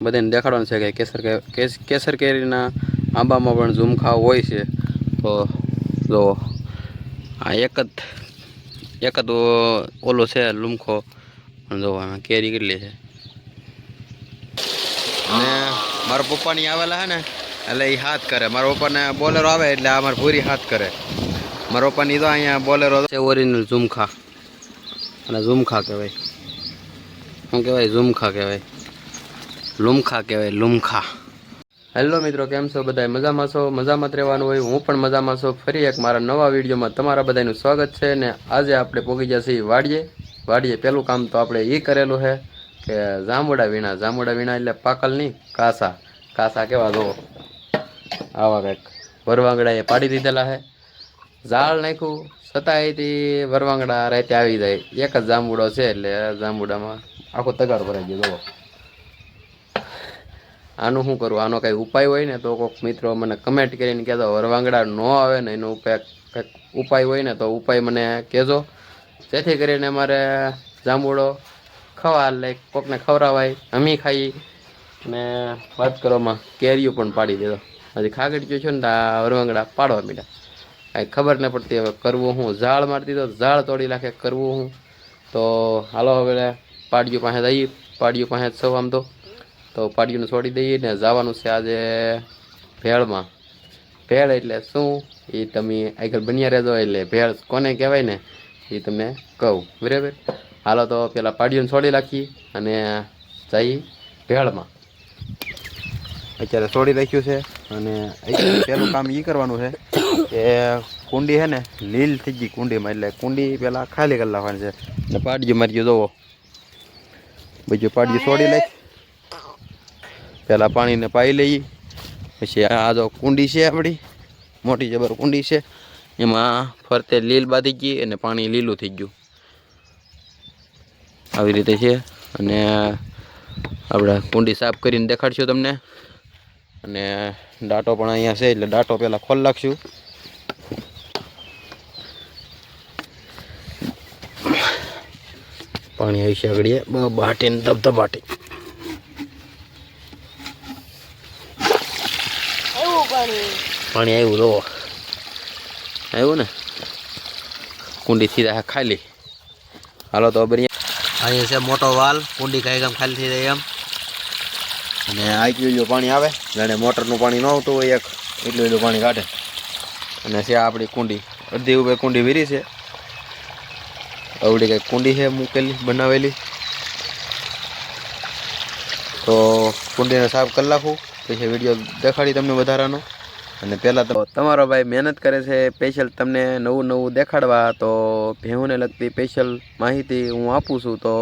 બધાને દેખાડવાનું છે કે કેસર કેરીના આંબામાં પણ ઝુમખા હોય છે. તો જો આ એક જ ઓલો છે લુમખો, જો આમાં કેરી કેટલી છે. અને મારા પપ્પાની આવેલા હે ને એટલે એ હાથ કરે. મારા પપ્પાને બોલેરો આવે એટલે આ મારે પૂરી હાથ કરે. મારા પપ્પાની તો અહીંયા બોલેરો છે ઓરિજિનલ ઝુમખા, અને ઝુમખા કહેવાય. શું કહેવાય? ઝુમખા કહેવાય. લુમખા કહેવાય, લુમખા. હેલો મિત્રો, કેમ છો બધા? મજામાં છો? મજામાં જ રહેવાનું હોય. હું પણ મજામાં છું. ફરી એક મારા નવા વિડીયોમાં તમારા બધાનું સ્વાગત છે. ને આજે આપણે પહોંચી ગયા છીએ વાડીએ. પેલું કામ તો આપણે એ કરેલું છે કે જાંબુડા વીણા એટલે પાકલ નહીં, કાસા કેવા જો આવા કંઈક વરવાંગડા એ પાડી દીધેલા છે. ઝાડ નાખ્યું છતાં એથી વરવાંગડા રાતે આવી જાય. એક જ જાંબુડો છે એટલે જાંબુડામાં આખો તગાર ભરાઈ ગયો. જુઓ આનું શું કરવું? આનો કંઈ ઉપાય હોય ને તો કોઈક મિત્રો મને કમેન્ટ કરીને કહેજો. વરવાંગડા ન આવે ને એનો કંઈક ઉપાય હોય ને તો ઉપાય મને કહેજો, જેથી કરીને અમારે જાંબુડો ખવા લાઈક કોકને ખવડાવાય, અમે ખાઈ. ને વાત કરવામાં કેરીઓ પણ પાડી દેતો. હજી ખાગડી છે ને તો આ વરવાંગડા પાડવા માંડ્યા. કાંઈ ખબર ન પડતી હવે કરવું હું. ઝાડ મારતી તો ઝાડ તોડી નાખે, કરવું હું. તો હાલો હવે પાડીઓ પાસે જઈએ. પાડીઓ પાસે જ સૌ આમ તો પાડીઓને છોડી દઈએ ને જવાનું છે આજે ભેળમાં. ભેળ એટલે શું એ તમે આગળ બન્યા રહેજો. એટલે ભેળ કોને કહેવાય ને એ તમને કહું, બરાબર? હાલો તો પેલા પાડીઓને છોડી રાખીએ અને જઈએ ભેળમાં. અત્યારે છોડી રાખ્યું છે અને પેલું કામ એ કરવાનું છે કે કુંડી છે ને લીલ થઈ ગઈ કુંડીમાં, એટલે કુંડી પેલા ખાલી કરી નાખવાની છે. ને પાડીઓ મારી જોવો, બીજું પાડીઓ છોડી લઈ પેલા પાણીને પાઈ લઈએ. પછી આ જો કુંડી છે આપણી, મોટી જબર કુંડી છે, એમાં ફરતે લીલ બાંધી ગઈ અને પાણી લીલું થઈ ગયું. આવી રીતે છે. અને આપણે કુંડી સાફ કરીને દેખાડશું તમને. અને ડાટો પણ અહીંયા છે એટલે ડાટો પહેલાં ખોલી નાખશું. પાણી આવી છે આગળ બાટીને ધબધબાટી. પાણી આવ્યું તો આવ્યું ને, કુંડી થી ખાલી. હાલો તો બની અહીંયા છે મોટો વાલ, કુંડી કાંઈ કામ ખાલી થઈ જાય એમ. અને આઈ પાણી આવે જાણે મોટરનું પાણી ન આવતું હોય એક એટલું પાણી કાઢે. અને છે આપણી કુંડી અડધી ઉપર કુંડી વીરી છે. અવડી કંઈક કુંડી છે મૂકેલી બનાવેલી. તો કુંડીને સાફ કરી નાખું, પછી વિડીયો દેખાડી તમને વધારાનો. અને પહેલાં તો તમારો ભાઈ મહેનત કરે છે સ્પેશિયલ તમને નવું દેખાડવા. તો ભેહુંને લગતી સ્પેશિયલ માહિતી હું આપું છું. તો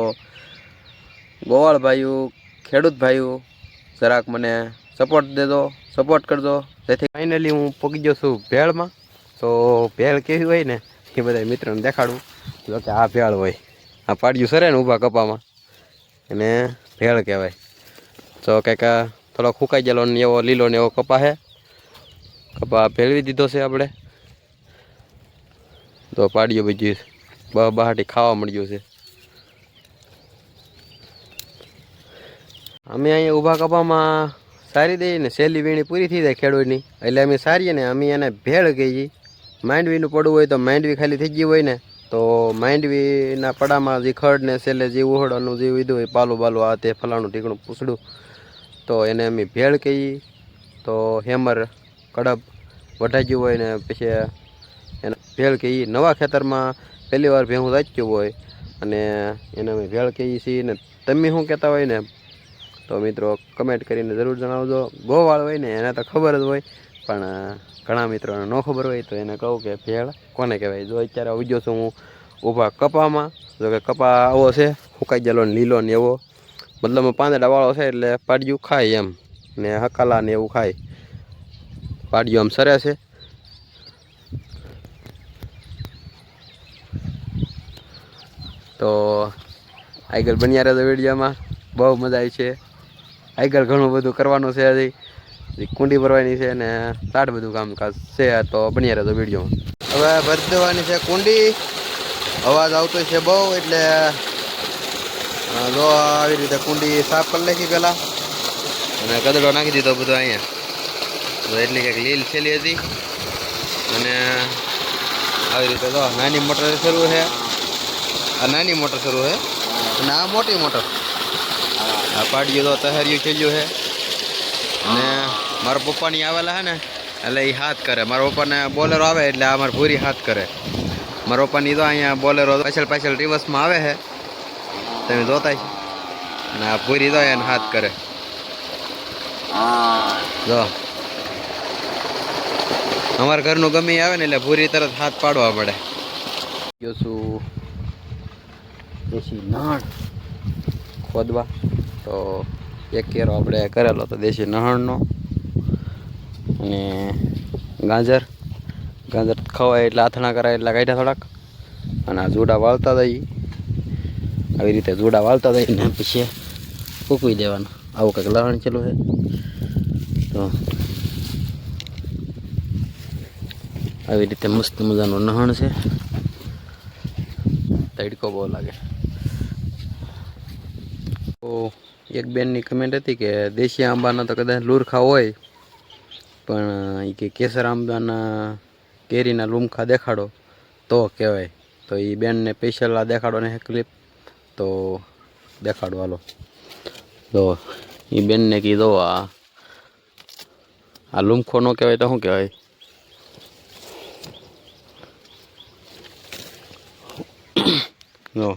ગોવાળ ભાઈઓ, ખેડૂત ભાઈઓ, જરાક મને સપોર્ટ દેજો, સપોર્ટ કરજો, જેથી ફાઇનલી હું પહોંચી ગયો છું ભેળમાં. તો ભેળ કેવી હોય ને એ બધા મિત્રોને દેખાડું. જો કે આ ભેળ હોય, આ પાડ્યું સરે ને ઊભા કપામાં એને ભેળ કહેવાય. તો કંઈક થોડો ફૂંકાઈ ગયેલો ને એવો લીલો ને એવો કપા છે. કપા ભેળવી દીધો છે આપણે. તો પાડ્યો બીજી બહાટી ખાવા મળ્યું છે. અમે અહીંયા ઊભા કપામાં સારી દઈએ ને સહેલી વીણી પૂરી થઈ જાય ખેડૂતની, એટલે અમે સારીએ ને અમે એને ભેળ કહીએ. માંડવીનું પડવું હોય તો માંડવી ખાલી થઈ ગઈ હોય ને તો માંડવીના પડામાં જે ખડ ને છેલ્લે જે ઉહળવાનું જે વિધું હોય પાલું બાલું આ તે ફલાણું ઢીકણું પૂછડું, તો એને અમે ભેળ કહીએ. તો હેમર કડબ વઢાઈ ગયું હોય ને પછી એને ભેળ કહીએ. નવા ખેતરમાં પહેલી વાર ભેહું રાખ્યું હોય અને એને અમે ભેળ કહીએ છીએ. ને તમે શું કહેતા હોય ને તો મિત્રો કમેન્ટ કરીને જરૂર જણાવજો. ગોવાળ હોય ને એને તો ખબર જ હોય, પણ ઘણા મિત્રોને ન ખબર હોય તો એને કહું કે ભેળ કોને કહેવાય. જો અત્યારે ઉગ્યો છું હું ઊભા કપામાં. જો કે કપા આવો છે ફૂંકાઈ ગયેલો ને લીલો ને એવો, મતલબ પાંદડાવાળો છે એટલે પાડ્યું ખાય એમ, ને હકાલા ને એવું ખાય. પાડ્યું આમ સરે છે. તો આગળ બન્યા રહેતો વિડીયોમાં, બહુ મજા આવી છે. આગળ ઘણું બધું કરવાનું છે. હજી કુંડી ભરવાની છે ને તાટ બધું કામકાજ છે. તો બન્યા રહેતો વિડીયોમાં. હવે ભરી દેવાની છે કુંડી. અવાજ આવતો છે બહુ, એટલે જો આવી રીતે કુંડી સાફ કરી નાખી પહેલાં. અને કદડો નાખી દીધો બધો અહીંયા. તો એટલી કંઈક લીલ છેલી હતી. અને આવી રીતે તો નાની મોટર શરૂ છે. આ નાની મોટર શરૂ છે અને આ મોટી મોટર. આ પાડ્યું તો તહેર્યું છેલ્યું છે. અને મારા પપ્પાની આવેલા છે ને એટલે એ હાથ કરે. મારા પપ્પાને બોલેરો આવે એટલે આ મારી ભૂરી હાથ કરે. મારા પપ્પાની તો અહીંયા બોલેરો પાછળ રિવર્સમાં આવે છે, તમે જોતા છે. અને આ ભૂરી તો એને હાથ કરે. જો અમારા ઘરનું ગમે આવે ને એટલે ભૂરી તરત હાથ પાડવા પડે. જો શું દેશી નહણ ખોદવા, તો એક કેરો આપણે કરેલો તો દેશી નહણનો. અને ગાજર ખવાય એટલે આથણા કરાય એટલે કાઢ્યા થોડાક. અને આ જોડા વાળતા જઈ, આવી રીતે જોડા વાળતા જઈ ને પછી ફૂંકવી દેવાના. આવું કંઈક લહણ ચેલું છે. તો આવી રીતે મસ્ત મજાનું નહણ છે. તડકો બહુ લાગે. તો એક બેનની કમેન્ટ હતી કે દેશી આંબાના તો કદાચ લુરખા હોય, પણ એ કે કેસર આંબાના કેરીના લુમખા દેખાડો તો કહેવાય. તો એ બેનને સ્પેશિયલ આ દેખાડો ને ક્લિપ તો દેખાડો હાલો. તો એ બેનને કીધો આ લુમખો ન કહેવાય તો શું કહેવાય? જો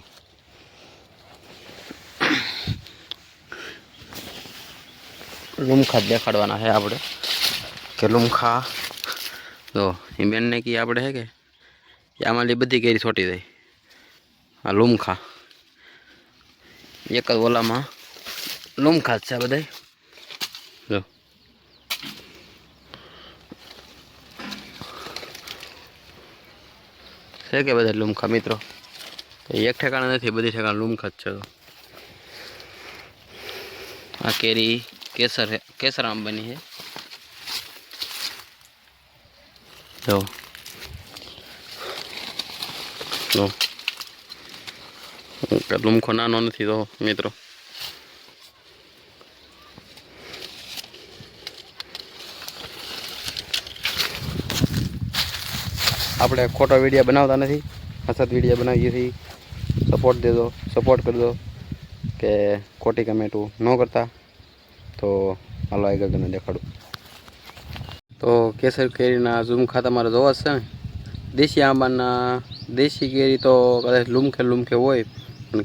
લુમખા દેખાડવાના છે આપણે કે લુમખા. તો એ બેનને કી આપણે છે કે આમાં બધી કેરી છોટી જાય. આ લુમખા એક જ ઓલામાં લુમખા જ છે બધા. જો છે કે બધા લુમખા મિત્રો? એક ઠેકાણા નથી, બધી ઠેકાણા લુમખા જ છે. આ કેરી કેસર આંબાની છે. જો લુમખો નાનો નથી તો મિત્રો. આપણે ખોટો વિડીયો બનાવતા નથી, હસત વિડીયો બનાવીએ છીએ. સપોર્ટ દેજો, સપોર્ટ કરજો કે ખોટી કમેન્ટો ન કરતા. તો હાલો આગળ તમને દેખાડું. તો કેસર કેરીના ઝુમખા તમારે જોવા જ છે ને. દેશી આંબાના દેશી કેરી તો કદાચ લુમખે હોય, પણ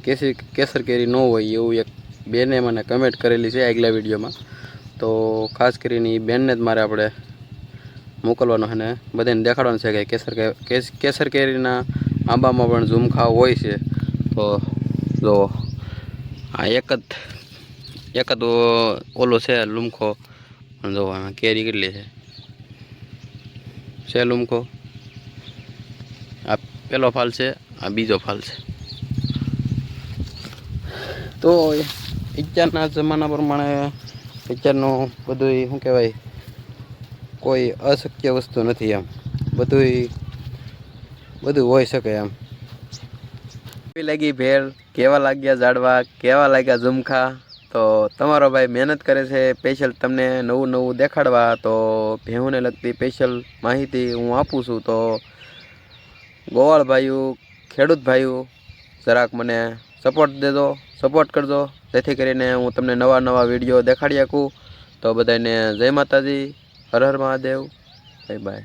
કેસર કેરી ન હોય એવું એક બેને મને કમેન્ટ કરેલી છે આગલા વિડીયોમાં. તો ખાસ કરીને એ બેનને જ મારે આપણે મોકલવાનો છે ને બધાને દેખાડવાનું છે કે કેસર કેરીના આંબામાં પણ ઝુમખા હોય છે. તો જો આ એક જ ઓલો છે લુમખો. જો આમાં કેરી કેટલી છે લુમખો. આ પેલો ફાલ છે, આ બીજો ફાલ છે. તો અત્યારના જમાના પ્રમાણે અત્યારનું બધું શું કહેવાય, કોઈ અશક્ય વસ્તુ નથી એમ. બધું હોઈ શકે એમ. કેવી લાગી ભેળ, કેવા લાગ્યા ઝાડવા, કેવા લાગ્યા ઝુમખા? તો તમારો ભાઈ મહેનત કરે છે સ્પેશિયલ તમને નવું દેખાડવા. તો ભેહુંને લગતી સ્પેશિયલ માહિતી હું આપું છું. તો ગોવાળ ભાઈઓ, ખેડૂત ભાઈઓ, જરાક મને સપોર્ટ દેજો, સપોર્ટ કરજો, જેથી કરીને હું તમને નવા વિડીયો દેખાડી શકું. તો બધાને જય માતાજી, હર હર મહાદેવ, બાય બાય.